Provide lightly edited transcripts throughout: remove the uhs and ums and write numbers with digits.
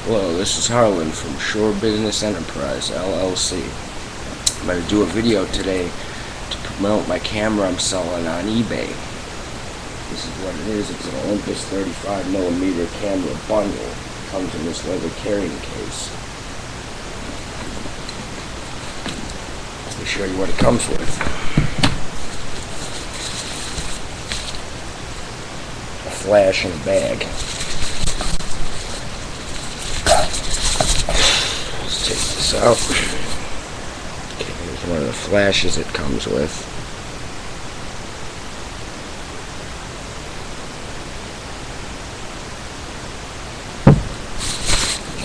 Hello, this is Harlan from Shore Business Enterprise, LLC. I'm going to do a video today to promote my camera I'm selling on eBay. This is what it is. It's an Olympus 35mm camera bundle. It comes in this leather carrying case. Let me show you what it comes with. A flash and a bag. Take this out. Okay, here's one of the flashes it comes with.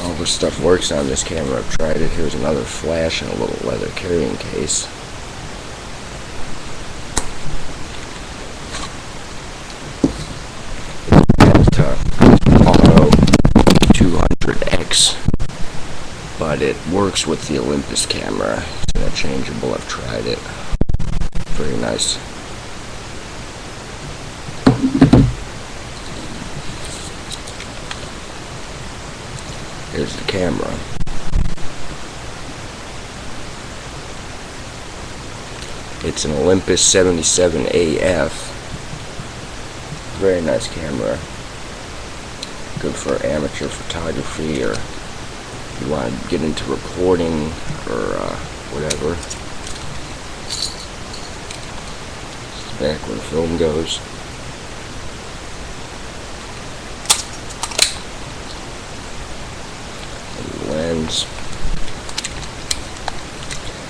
All the stuff works on this camera. I've tried it. Here's another flash and a little leather carrying case. Auto 200X. But it works with the Olympus camera. It's interchangeable. I've tried it. Very nice. Here's the camera. It's an Olympus 77 AF. Very nice camera. Good for amateur photography, or you want to get into reporting or whatever. It's back where the film goes. And the lens.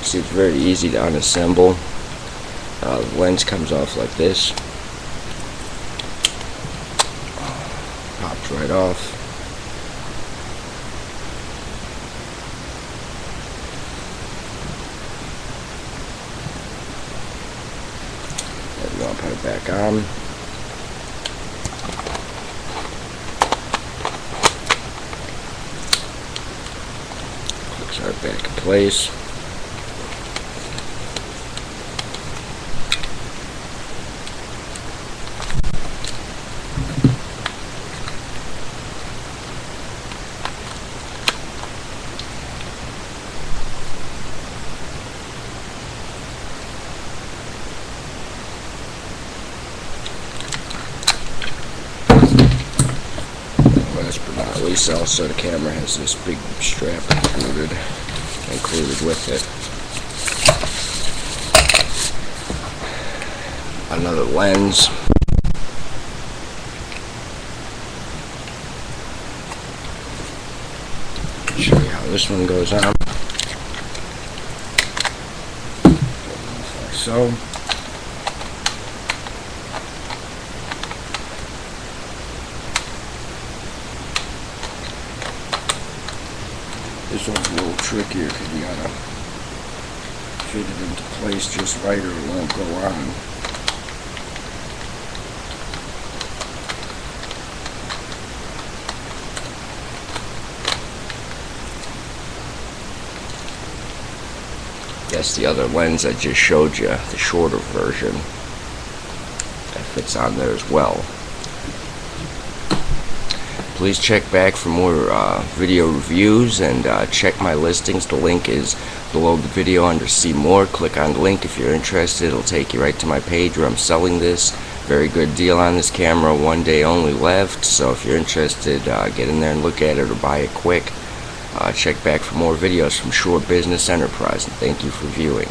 See, it's very easy to unassemble. The lens comes off like this. Pops right off. I'll put it back on. Clicks right back in place. Last but not least, also the camera has this big strap included with it. Another lens. Show you how this one goes on. Like so. This one's a little trickier because you gotta fit it into place just right or it won't go on. That's the other lens I just showed you, the shorter version. That fits on there as well. Please check back for more video reviews and check my listings. The link is below the video under See More. Click on the link if you're interested. It'll take you right to my page where I'm selling this. Very good deal on this camera. 1 day only left. So if you're interested, get in there and look at it or buy it quick. Check back for more videos from Shore Business Enterprise. And thank you for viewing.